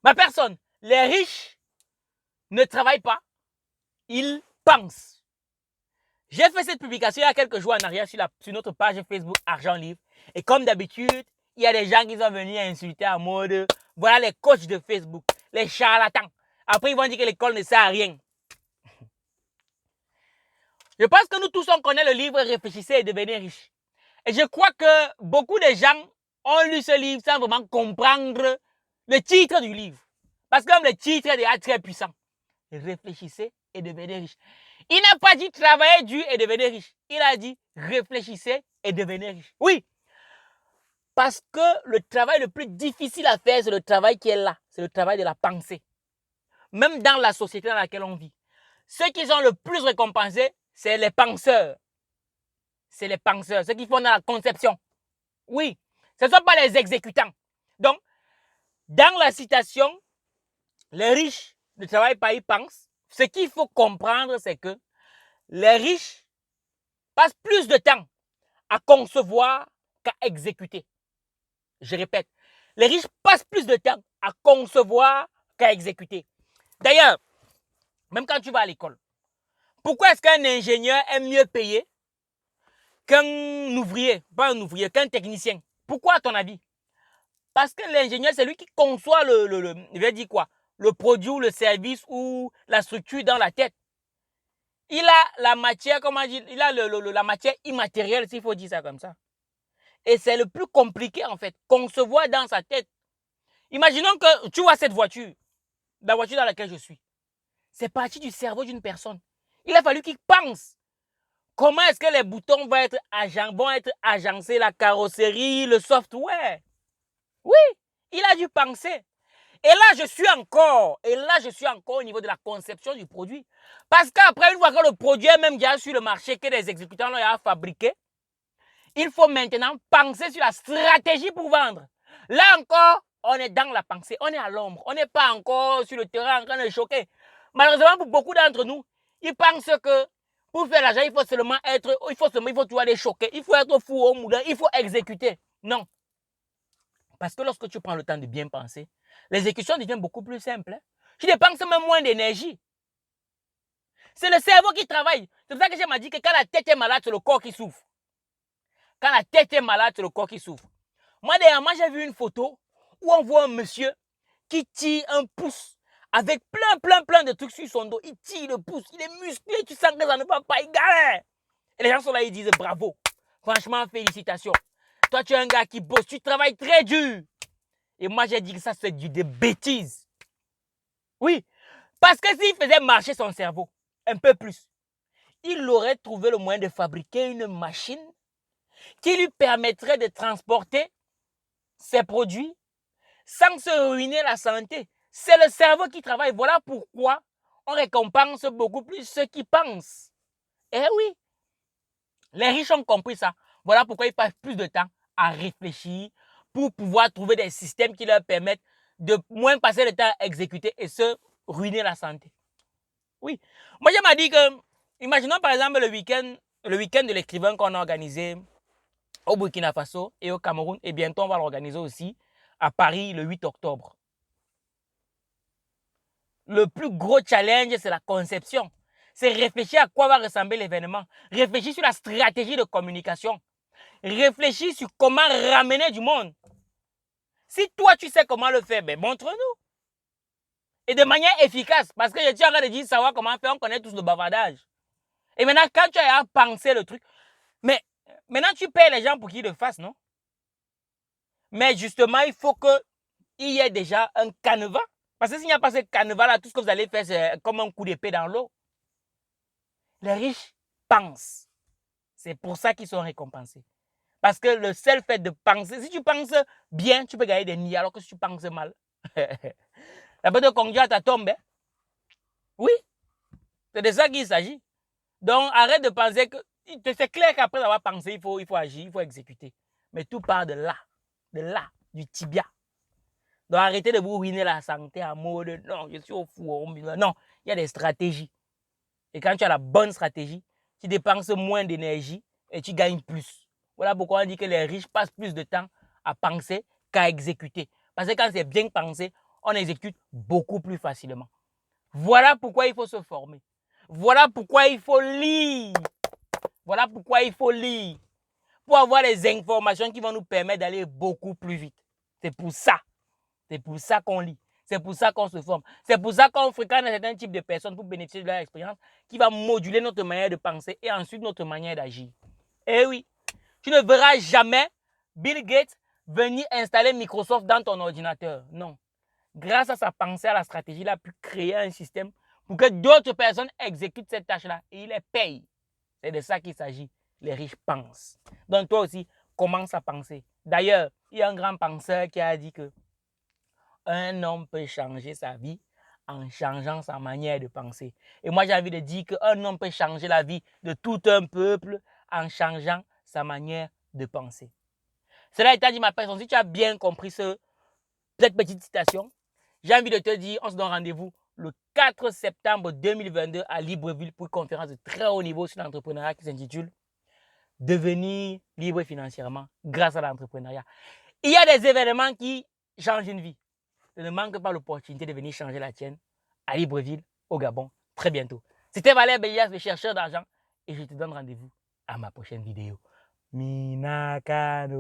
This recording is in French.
Ma personne, les riches ne travaillent pas, ils pensent. J'ai fait cette publication il y a quelques jours en arrière sur notre page Facebook Argent Libre. Et comme d'habitude, il y a des gens qui sont venus insulter en mode voilà les coachs de Facebook, les charlatans. Après, ils vont dire que l'école ne sert à rien. Je pense que nous tous, on connaît le livre Réfléchissez et devenez riche. Et je crois que beaucoup de gens ont lu ce livre sans vraiment comprendre le titre du livre. Parce que comme le titre est déjà très puissant. Réfléchissez et devenez riche. Il n'a pas dit travaillez dur et devenez riche. Il a dit réfléchissez et devenez riche. Oui. Parce que le travail le plus difficile à faire, c'est le travail qui est là. C'est le travail de la pensée. Même dans la société dans laquelle on vit. Ceux qui sont le plus récompensés, c'est les penseurs. C'est les penseurs, ceux qui font dans la conception. Oui, ce ne sont pas les exécutants. Donc, dans la citation, les riches ne travaillent pas, ils pensent. Ce qu'il faut comprendre, c'est que les riches passent plus de temps à concevoir qu'à exécuter. Je répète, les riches passent plus de temps à concevoir qu'à exécuter. D'ailleurs, même quand tu vas à l'école, pourquoi est-ce qu'un ingénieur est mieux payé qu'un ouvrier, pas un ouvrier, qu'un technicien? Pourquoi à ton avis? Parce que l'ingénieur, c'est lui qui conçoit je vais dire quoi, le produit ou le service ou la structure dans la tête. Il a la matière, comment dire, il a la matière immatérielle, s'il faut dire ça comme ça. Et c'est le plus compliqué en fait, concevoir dans sa tête. Imaginons que tu vois cette voiture, la voiture dans laquelle je suis. C'est parti du cerveau d'une personne. Il a fallu qu'il pense. Comment est-ce que les boutons vont être agencés, la carrosserie, le software? Oui, il a dû penser. Et là, je suis encore au niveau de la conception du produit. Parce qu'après, une fois que le produit est même déjà sur le marché, que les exécutants l'ont fabriqué, il faut maintenant penser sur la stratégie pour vendre. Là encore, on est dans la pensée, on est à l'ombre, on n'est pas encore sur le terrain en train de choquer. Malheureusement, pour beaucoup d'entre nous, ils pensent que pour faire l'argent, il faut toujours aller choquer, il faut être fou au moulin, il faut exécuter. Non. Parce que lorsque tu prends le temps de bien penser, l'exécution devient beaucoup plus simple. Tu dépenses même moins d'énergie. C'est le cerveau qui travaille. C'est pour ça que j'ai dit que quand la tête est malade, c'est le corps qui souffre. Quand la tête est malade, c'est le corps qui souffre. Moi, dernièrement, j'ai vu une photo où on voit un monsieur qui tire un pouce avec plein de trucs sur son dos. Il tire le pouce, il est musclé, tu sens que ça ne va pas, il galère. Et les gens sont là, ils disent bravo. Franchement, félicitations. Toi, tu es un gars qui bosse, tu travailles très dur. Et moi, j'ai dit que ça, c'est des bêtises. Oui, parce que s'il faisait marcher son cerveau un peu plus, il aurait trouvé le moyen de fabriquer une machine qui lui permettrait de transporter ses produits sans se ruiner la santé. C'est le cerveau qui travaille. Voilà pourquoi on récompense beaucoup plus ceux qui pensent. Eh oui, les riches ont compris ça. Voilà pourquoi ils passent plus de temps à réfléchir pour pouvoir trouver des systèmes qui leur permettent de moins passer le temps à exécuter et se ruiner la santé. Oui. Moi, je m'ai dit que, imaginons par exemple le week-end de l'écrivain qu'on a organisé au Burkina Faso et au Cameroun, et bientôt on va l'organiser aussi à Paris le 8 octobre. Le plus gros challenge, c'est la conception. C'est réfléchir à quoi va ressembler l'événement. Réfléchir sur la stratégie de communication. Réfléchir sur comment ramener du monde. Si toi, tu sais comment le faire, ben montre-nous. Et de manière efficace. Parce que je suis en train de dire savoir comment faire, on connaît tous le bavardage. Et maintenant, quand tu as pensé le truc, mais maintenant, tu payes les gens pour qu'ils le fassent, non? Mais justement, il faut qu'il y ait déjà un canevas. Parce que s'il n'y a pas ce canevas-là, tout ce que vous allez faire, c'est comme un coup d'épée dans l'eau. Les riches pensent. C'est pour ça qu'ils sont récompensés. Parce que le seul fait de penser, si tu penses bien, tu peux gagner des nids, alors que si tu penses mal, ça peut te conduire à ta tombe. Hein? Oui, c'est de ça qu'il s'agit. Donc, arrête de penser que... C'est clair qu'après avoir pensé, il faut agir, il faut exécuter. Mais tout part de là, du tibia. Donc, arrêtez de vous ruiner la santé en mode, non, je suis au fou. Non, il y a des stratégies. Et quand tu as la bonne stratégie, tu dépenses moins d'énergie et tu gagnes plus. Voilà pourquoi on dit que les riches passent plus de temps à penser qu'à exécuter. Parce que quand c'est bien pensé, on exécute beaucoup plus facilement. Voilà pourquoi il faut se former. Voilà pourquoi il faut lire. Voilà pourquoi il faut lire. Pour avoir les informations qui vont nous permettre d'aller beaucoup plus vite. C'est pour ça. C'est pour ça qu'on lit. C'est pour ça qu'on se forme. C'est pour ça qu'on fréquente un certain type de personnes pour bénéficier de leur expérience qui va moduler notre manière de penser et ensuite notre manière d'agir. Eh oui, tu ne verras jamais Bill Gates venir installer Microsoft dans ton ordinateur. Non. Grâce à sa pensée, à la stratégie, il a pu créer un système pour que d'autres personnes exécutent cette tâche-là et il les paye. C'est de ça qu'il s'agit. Les riches pensent. Donc toi aussi, commence à penser. D'ailleurs, il y a un grand penseur qui a dit que un homme peut changer sa vie en changeant sa manière de penser. Et moi, j'ai envie de dire qu'un homme peut changer la vie de tout un peuple en changeant sa manière de penser. Cela étant dit, ma personne, si tu as bien compris cette petite citation, j'ai envie de te dire, on se donne rendez-vous le 4 septembre 2022 à Libreville pour une conférence de très haut niveau sur l'entrepreneuriat qui s'intitule « Devenir libre financièrement grâce à l'entrepreneuriat ». Il y a des événements qui changent une vie. Ne manque pas l'opportunité de venir changer la tienne à Libreville, au Gabon, très bientôt. C'était Valère Bélias, le chercheur d'argent, et je te donne rendez-vous à ma prochaine vidéo. Minakano.